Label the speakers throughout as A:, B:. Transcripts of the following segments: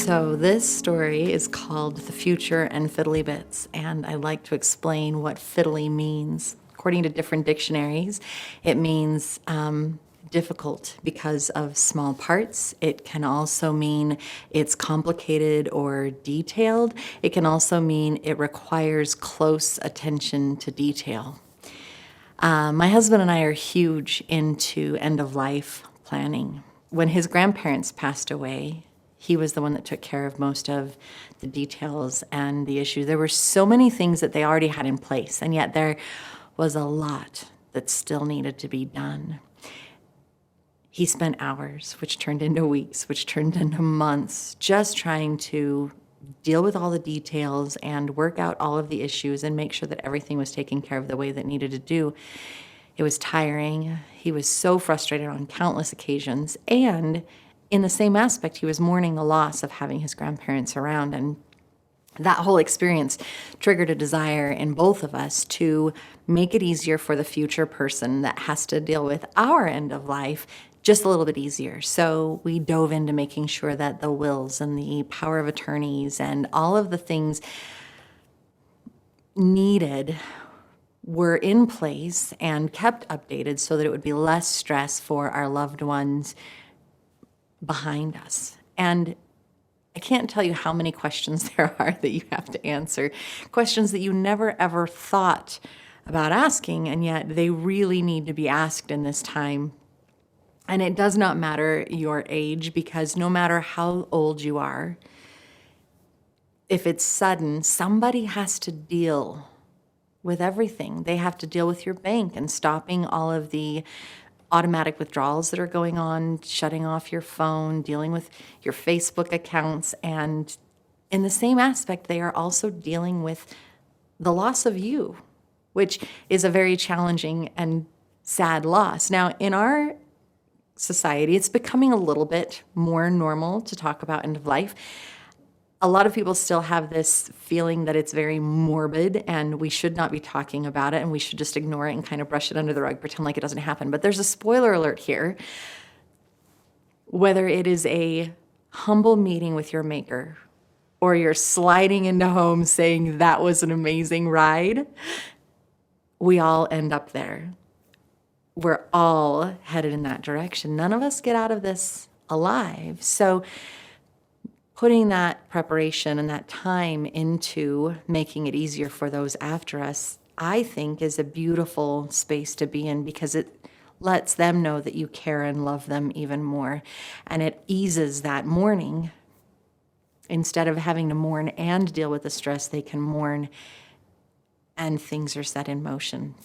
A: So this story is called The Future and Fiddly Bits, and I'd like to explain what fiddly means. According to different dictionaries, it means difficult because of small parts. It can also mean it's complicated or detailed. It can also mean it requires close attention to detail. My husband and I are huge into end-of-life planning. When his grandparents passed away, he was the one that took care of most of the details and the issues. There were so many things that they already had in place, and yet there was a lot that still needed to be done. He spent hours, which turned into weeks, which turned into months, just trying to deal with all the details and work out all of the issues and make sure that everything was taken care of the way that needed to do. It was tiring. He was so frustrated on countless occasions. And in the same aspect, he was mourning the loss of having his grandparents around. And that whole experience triggered a desire in both of us to make it easier for the future person that has to deal with our end of life just a little bit easier. So we dove into making sure that the wills and the power of attorneys and all of the things needed were in place and kept updated so that it would be less stress for our loved ones behind us. And I can't tell you how many questions there are that you have to answer, questions that you never ever thought about asking, and yet they really need to be asked in this time. And it does not matter your age, because no matter how old you are, if it's sudden, somebody has to deal with everything. They have to deal with your bank and stopping all of the automatic withdrawals that are going on, shutting off your phone, dealing with your Facebook accounts. And in the same aspect, they are also dealing with the loss of you, which is a very challenging and sad loss. Now, in our society, it's becoming a little bit more normal to talk about end of life. A lot of people still have this feeling that it's very morbid and we should not be talking about it and we should just ignore it and kind of brush it under the rug, pretend like it doesn't happen. But there's a spoiler alert here. Whether it is a humble meeting with your maker or you're sliding into home saying that was an amazing ride, we all end up there. We're all headed in that direction. None of us get out of this alive. So putting that preparation and that time into making it easier for those after us, I think is a beautiful space to be in, because it lets them know that you care and love them even more. And it eases that mourning. Instead of having to mourn and deal with the stress, they can mourn and things are set in motion.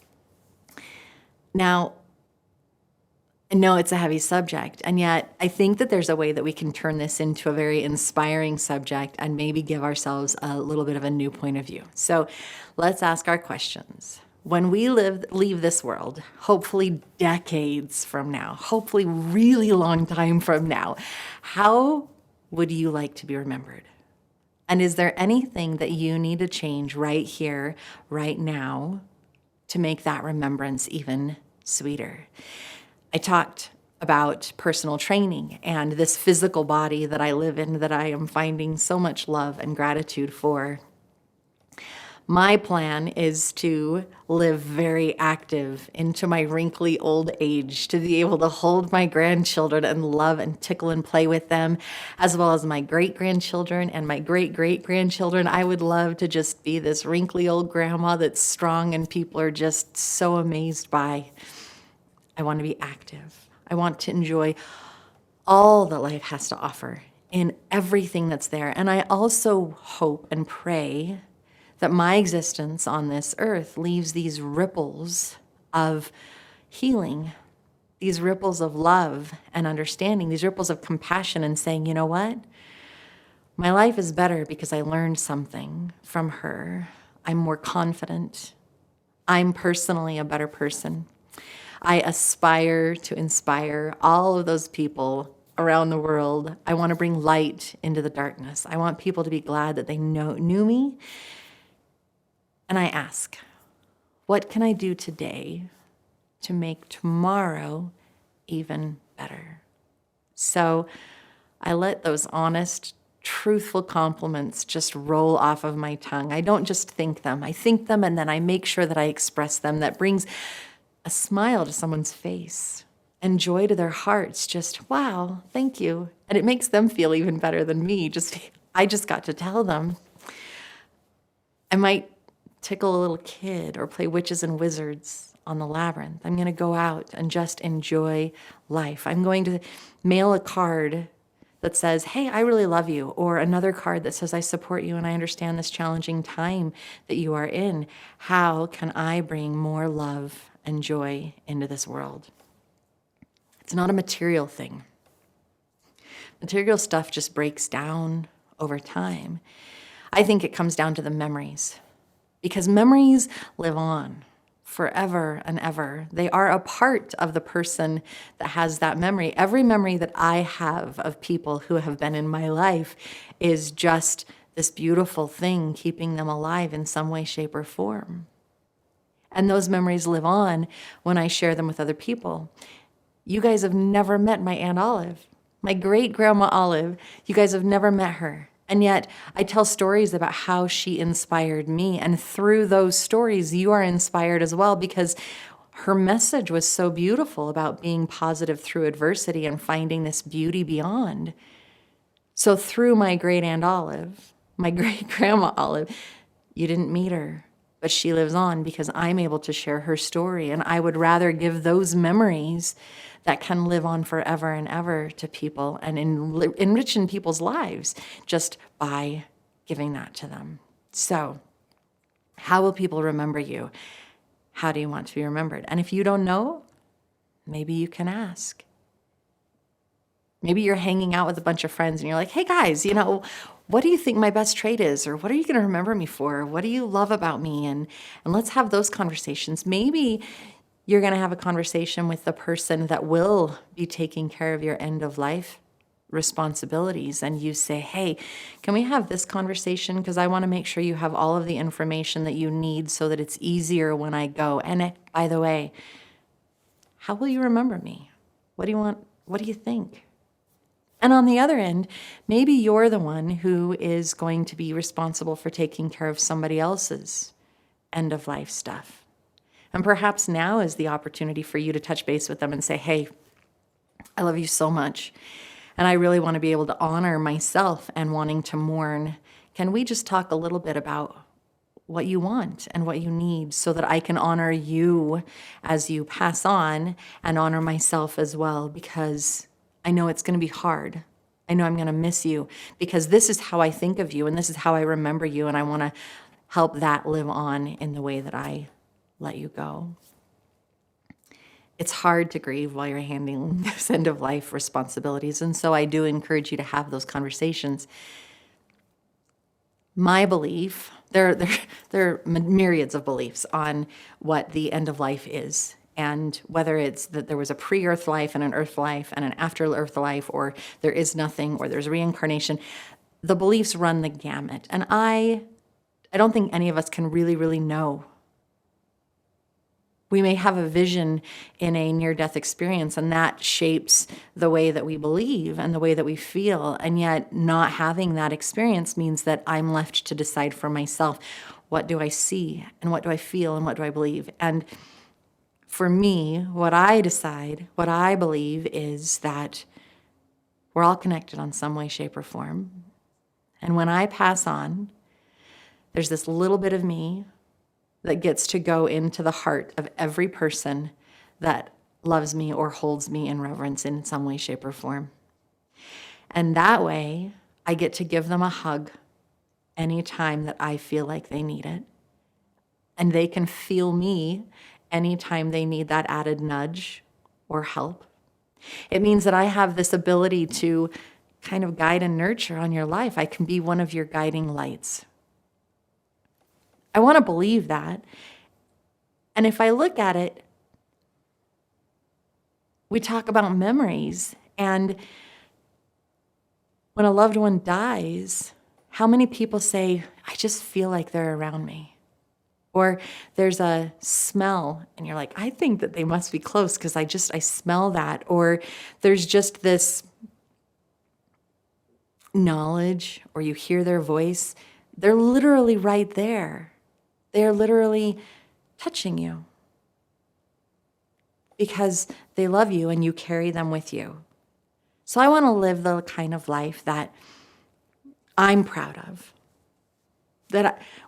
A: Now, I know it's a heavy subject, and yet I think that there's a way that we can turn this into a very inspiring subject and maybe give ourselves a little bit of a new point of view. So let's ask our questions. When we leave this world, hopefully decades from now, hopefully really long time from now, how would you like to be remembered? And is there anything that you need to change right here, right now, to make that remembrance even sweeter? I talked about personal training and this physical body that I live in that I am finding so much love and gratitude for. My plan is to live very active into my wrinkly old age, to be able to hold my grandchildren and love and tickle and play with them, as well as my great-grandchildren and my great-great-grandchildren. I would love to just be this wrinkly old grandma that's strong and people are just so amazed by. I want to be active. I want to enjoy all that life has to offer in everything that's there. And I also hope and pray that my existence on this earth leaves these ripples of healing, these ripples of love and understanding, these ripples of compassion, and saying, you know what? My life is better because I learned something from her. I'm more confident. I'm personally a better person. I aspire to inspire all of those people around the world. I want to bring light into the darkness. I want people to be glad that they knew me. And I ask, what can I do today to make tomorrow even better? So I let those honest truthful compliments just roll off of my tongue. I don't just think them. I think them and then I make sure that I express them. That brings a smile to someone's face and joy to their hearts. Just, wow, thank you. And it makes them feel even better than me. I just got to tell them. I might tickle a little kid or play witches and wizards on the labyrinth. I'm going to go out and just enjoy life. I'm going to mail a card that says, hey, I really love you, or another card that says, I support you and I understand this challenging time that you are in. How can I bring more love and joy into this world? It's not a material thing. Material stuff just breaks down over time. I think it comes down to the memories, because memories live on forever and ever. They are a part of the person that has that memory. Every memory that I have of people who have been in my life is just this beautiful thing keeping them alive in some way, shape, or form. And those memories live on when I share them with other people. You guys have never met my Aunt Olive, my great-grandma Olive. You guys have never met her. And yet I tell stories about how she inspired me. And through those stories, you are inspired as well, because her message was so beautiful about being positive through adversity and finding this beauty beyond. So through my great Aunt Olive, my great-grandma Olive, you didn't meet her, but she lives on because I'm able to share her story. And I would rather give those memories that can live on forever and ever to people and enrich in people's lives just by giving that to them. So how will people remember you? How do you want to be remembered? And if you don't know, maybe you can ask. Maybe you're hanging out with a bunch of friends and you're like, hey guys, what do you think my best trait is? Or what are you going to remember me for? What do you love about me? And let's have those conversations. Maybe you're going to have a conversation with the person that will be taking care of your end of life responsibilities. And you say, hey, can we have this conversation? Because I want to make sure you have all of the information that you need so that it's easier when I go. And by the way, how will you remember me? What do you want? What do you think? And on the other end, maybe you're the one who is going to be responsible for taking care of somebody else's end of life stuff. And perhaps now is the opportunity for you to touch base with them and say, hey, I love you so much. And I really want to be able to honor myself and wanting to mourn. Can we just talk a little bit about what you want and what you need so that I can honor you as you pass on and honor myself as well? Because I know it's going to be hard. I know I'm going to miss you because this is how I think of you and this is how I remember you. And I want to help that live on in the way that I let you go. It's hard to grieve while you're handling those end of life responsibilities. And so I do encourage you to have those conversations. My belief, there are myriads of beliefs on what the end of life is. And whether it's that there was a pre-earth life and an earth life and an after-earth life, or there is nothing, or there's reincarnation, the beliefs run the gamut. And I don't think any of us can really know. We may have a vision in a near-death experience, and that shapes the way that we believe and the way that we feel. And yet not having that experience means that I'm left to decide for myself, what do I see and what do I feel and what do I believe? And for me, what I decide, what I believe is that we're all connected on some way, shape, or form. And when I pass on, there's this little bit of me that gets to go into the heart of every person that loves me or holds me in reverence in some way, shape, or form. And that way, I get to give them a hug anytime that I feel like they need it. And they can feel me anytime they need that added nudge or help. It means that I have this ability to kind of guide and nurture on your life. I can be one of your guiding lights. I want to believe that. And if I look at it, we talk about memories. And when a loved one dies, how many people say, I just feel like they're around me? Or there's a smell and you're like, I think that they must be close because I smell that. Or there's just this knowledge or you hear their voice, they're literally right there. They're literally touching you because they love you and you carry them with you. So I want to live the kind of life that I'm proud of.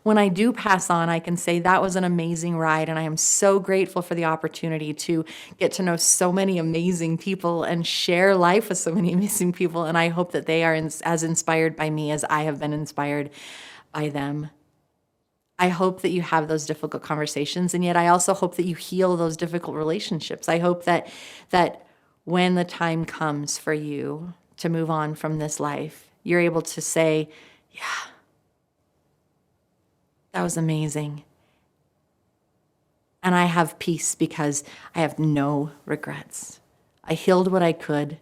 A: When I do pass on, I can say that was an amazing ride, and I am so grateful for the opportunity to get to know so many amazing people and share life with so many amazing people, and I hope that they are as inspired by me as I have been inspired by them. I hope that you have those difficult conversations, and yet I also hope that you heal those difficult relationships. I hope that when the time comes for you to move on from this life, you're able to say, yeah, that was amazing. And I have peace because I have no regrets. I healed what I could.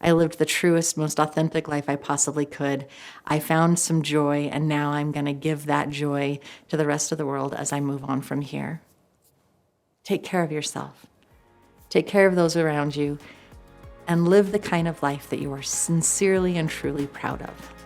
A: I lived the truest, most authentic life I possibly could. I found some joy, and now I'm going to give that joy to the rest of the world as I move on from here. Take care of yourself. Take care of those around you, and live the kind of life that you are sincerely and truly proud of.